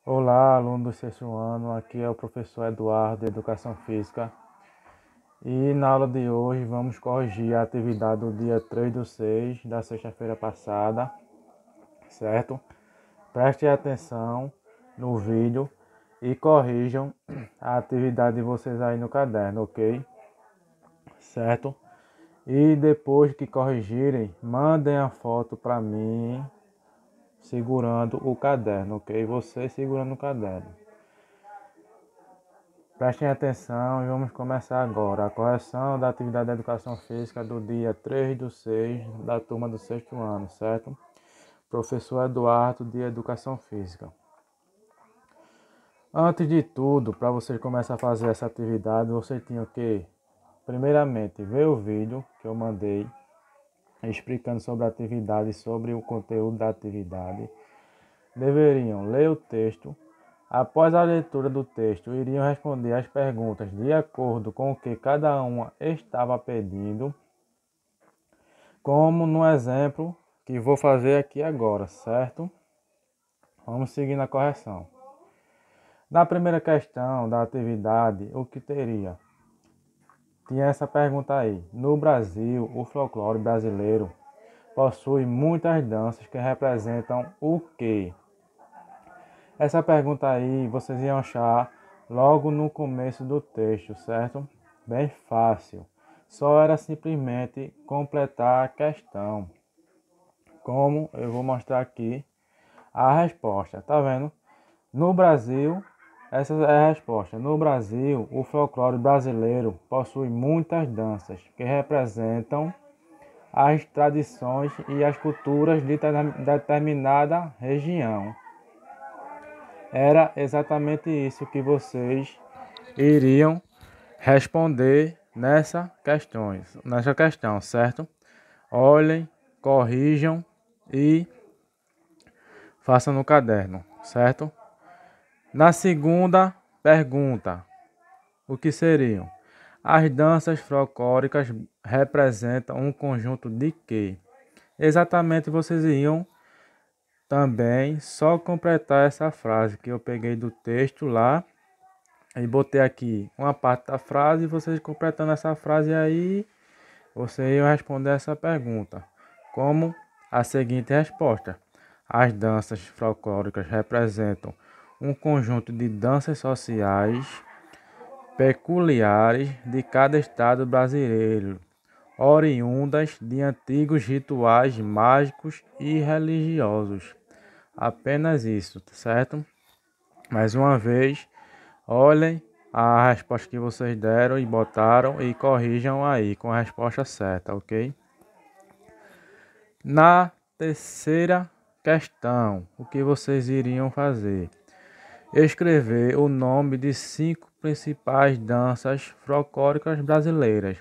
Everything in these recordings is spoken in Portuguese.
Olá, aluno do sexto ano, aqui é o professor Eduardo, de Educação Física. E na aula de hoje vamos corrigir a atividade do dia 3/6 da sexta-feira passada, certo? Prestem atenção no vídeo e corrijam a atividade de vocês aí no caderno, ok? Certo? E depois que corrigirem, mandem a foto para mim segurando o caderno, ok? Você segurando o caderno. Prestem atenção e vamos começar agora a correção da atividade da educação física do dia 3/6 da turma do sexto ano, certo? Professor Eduardo de Educação Física. Antes de tudo, para vocês começarem a fazer essa atividade, vocês tinham que, primeiramente, ver o vídeo que eu mandei explicando sobre a atividade e sobre o conteúdo da atividade. Deveriam ler o texto. Após a leitura do texto, iriam responder as perguntas de acordo com o que cada uma estava pedindo, como no exemplo que vou fazer aqui agora, certo? Vamos seguir na correção. Na primeira questão da atividade, o que teria? Tinha essa pergunta aí. No Brasil, o folclore brasileiro possui muitas danças que representam o quê? Essa pergunta aí vocês iam achar logo no começo do texto, certo? Bem fácil. Só era simplesmente completar a questão. Como eu vou mostrar aqui a resposta, tá vendo? No Brasil, essa é a resposta. No Brasil, o folclore brasileiro possui muitas danças que representam as tradições e as culturas de determinada região. Era exatamente isso que vocês iriam responder nessa questão, certo? Olhem, corrijam e façam no caderno, certo? Na segunda pergunta, o que seriam? As danças folclóricas representam um conjunto de quê? Exatamente vocês iriam também só completar essa frase que eu peguei do texto lá e botei aqui uma parte da frase e vocês completando essa frase aí, vocês iam responder essa pergunta. Como a seguinte resposta: as danças folclóricas representam um conjunto de danças sociais peculiares de cada estado brasileiro, oriundas de antigos rituais mágicos e religiosos. Apenas isso, certo? Mais uma vez, olhem a resposta que vocês deram e botaram e corrijam aí com a resposta certa, ok? Na terceira questão, o que vocês iriam fazer? Escrever o nome de 5 principais danças folclóricas brasileiras.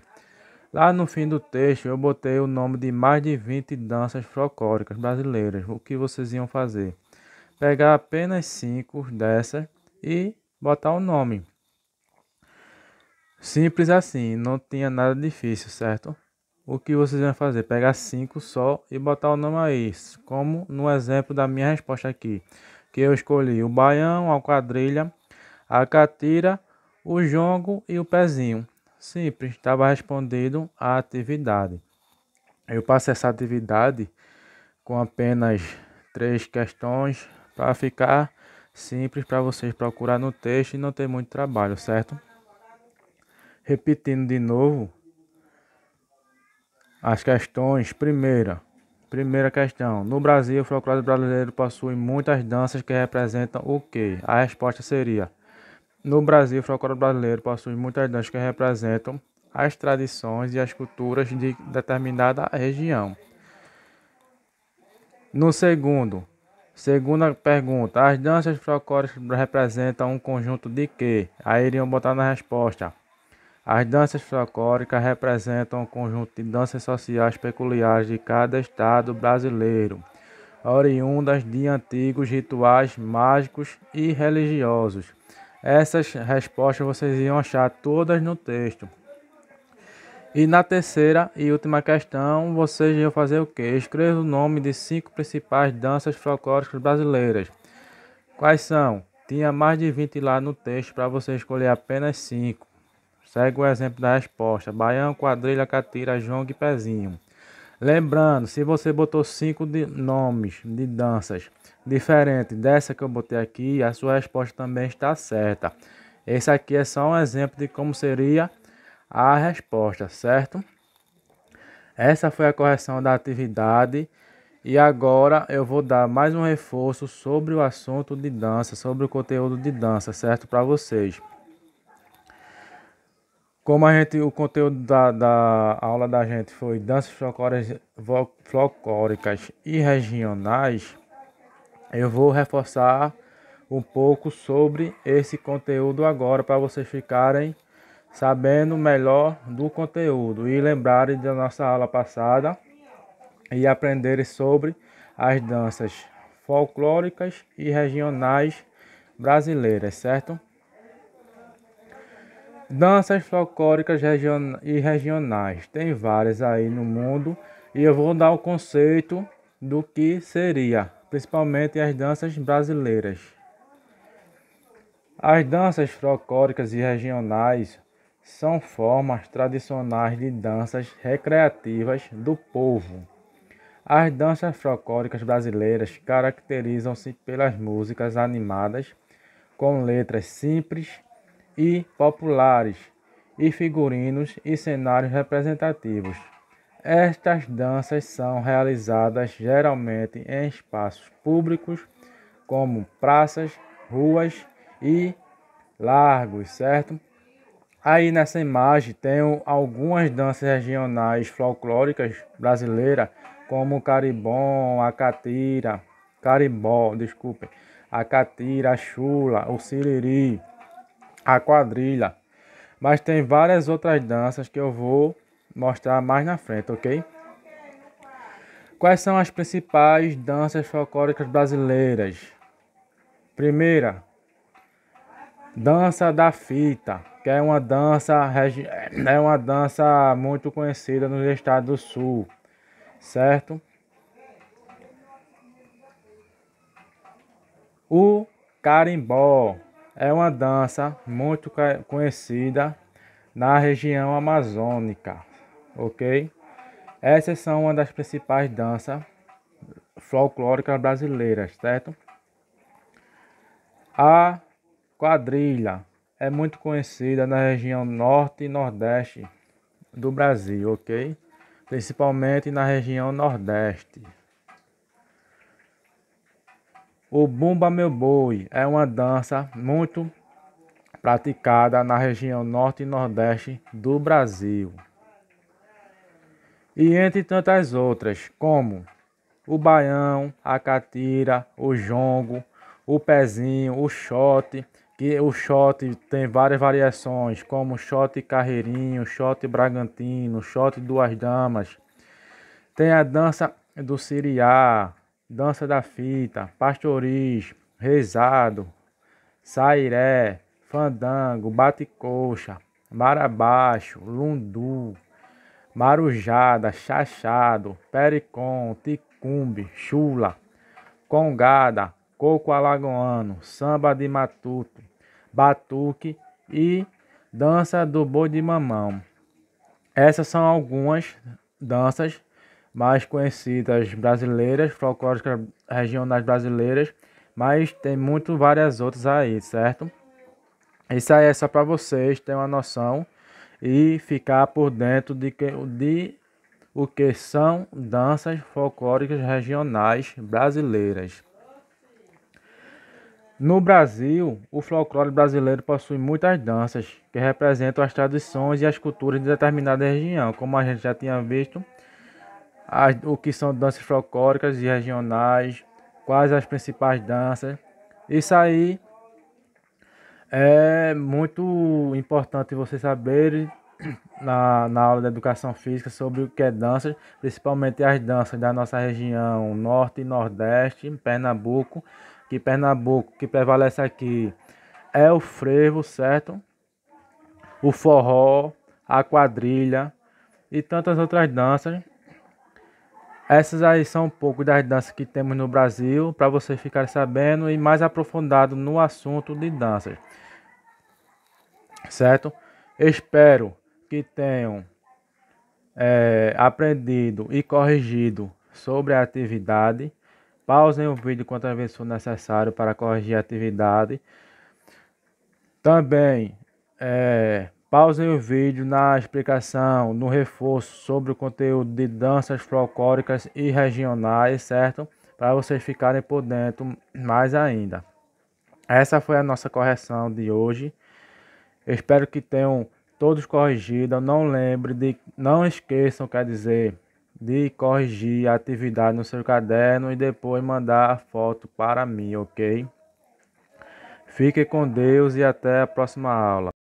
Lá no fim do texto eu botei o nome de mais de 20 danças folclóricas brasileiras. O que vocês iam fazer? Pegar apenas 5 dessas e botar o nome. Simples assim, não tinha nada difícil, certo? O que vocês iam fazer? Pegar 5 só e botar o nome aí, como no exemplo da minha resposta aqui, que eu escolhi o baião, a quadrilha, a catira, o jongo e o pezinho. Simples, estava respondido a atividade. Eu passei essa atividade com apenas 3 questões para ficar simples para vocês procurar no texto e não ter muito trabalho, certo? Repetindo de novo as questões. Primeira questão. No Brasil, o folclore brasileiro possui muitas danças que representam o quê? A resposta seria: no Brasil, o folclore brasileiro possui muitas danças que representam as tradições e as culturas de determinada região. No segunda pergunta, as danças folclóricas representam um conjunto de quê? Aí iriam botar na resposta: as danças folclóricas representam um conjunto de danças sociais peculiares de cada estado brasileiro, oriundas de antigos rituais mágicos e religiosos. Essas respostas vocês iam achar todas no texto. E na terceira e última questão, vocês iam fazer o quê? Escreva o nome de 5 principais danças folclóricas brasileiras. Quais são? Tinha mais de 20 lá no texto para você escolher apenas 5. Segue o exemplo da resposta: baião, quadrilha, catira, jongo e pezinho. Lembrando, se você botou 5 nomes de danças diferentes dessa que eu botei aqui, a sua resposta também está certa. Esse aqui é só um exemplo de como seria a resposta, certo? Essa foi a correção da atividade. E agora eu vou dar mais um reforço sobre o assunto de dança, sobre o conteúdo de dança, certo? Para vocês. Como o conteúdo da aula da gente foi danças folclóricas e regionais, eu vou reforçar um pouco sobre esse conteúdo agora para vocês ficarem sabendo melhor do conteúdo e lembrarem da nossa aula passada e aprenderem sobre as danças folclóricas e regionais brasileiras, certo? Danças folclóricas e regionais, tem várias aí no mundo e eu vou dar o conceito do que seria, principalmente as danças brasileiras. As danças folclóricas e regionais são formas tradicionais de danças recreativas do povo. As danças folclóricas brasileiras caracterizam-se pelas músicas animadas, com letras simples e populares, e figurinos e cenários representativos. Estas danças são realizadas geralmente em espaços públicos, como praças, ruas e largos, certo? Aí nessa imagem tem algumas danças regionais folclóricas brasileiras, como o carimbó, a catira, a chula, o siriri, a quadrilha. Mas tem várias outras danças que eu vou mostrar mais na frente, ok? Quais são as principais danças folclóricas brasileiras? Primeira, dança da fita, que é uma dança muito conhecida no estado do Sul, certo? O carimbó é uma dança muito conhecida na região amazônica, ok? Essas são uma das principais danças folclóricas brasileiras, certo? A quadrilha é muito conhecida na região norte e nordeste do Brasil, ok? Principalmente na região nordeste. O Bumba Meu Boi é uma dança muito praticada na região norte e nordeste do Brasil. E entre tantas outras, como o baião, a catira, o jongo, o pezinho, o shot, que o shot tem várias variações, como shot carreirinho, shot bragantino, shot duas damas. Tem a dança do siriá, dança da fita, pastoriz, rezado, sairé, fandango, bate-coxa, marabaixo, lundu, marujada, chachado, pericom, ticumbe, chula, congada, coco alagoano, samba de matuto, batuque e dança do boi de mamão. Essas são algumas danças mais conhecidas brasileiras, folclóricas regionais brasileiras, mas tem muito várias outras aí, certo? Isso aí é só para vocês terem uma noção e ficar por dentro de o que são danças folclóricas regionais brasileiras. No Brasil, o folclore brasileiro possui muitas danças que representam as tradições e as culturas de determinada região, como a gente já tinha visto, o que são danças folclóricas e regionais, quais as principais danças. Isso aí é muito importante você saber na aula de educação física sobre o que é dança, principalmente as danças da nossa região norte e nordeste, Pernambuco, que prevalece aqui é o frevo, certo? O forró, a quadrilha e tantas outras danças Essas aí são um pouco das danças que temos no Brasil, para vocês ficarem sabendo e mais aprofundado no assunto de danças, certo? Espero que tenham aprendido e corrigido sobre a atividade. Pausem o vídeo quantas vezes for necessário para corrigir a atividade. Também pausem o vídeo na explicação, no reforço sobre o conteúdo de danças folclóricas e regionais, certo? Para vocês ficarem por dentro mais ainda. Essa foi a nossa correção de hoje. Eu espero que tenham todos corrigido. Não esqueçam, quer dizer, de corrigir a atividade no seu caderno e depois mandar a foto para mim, ok? Fique com Deus e até a próxima aula.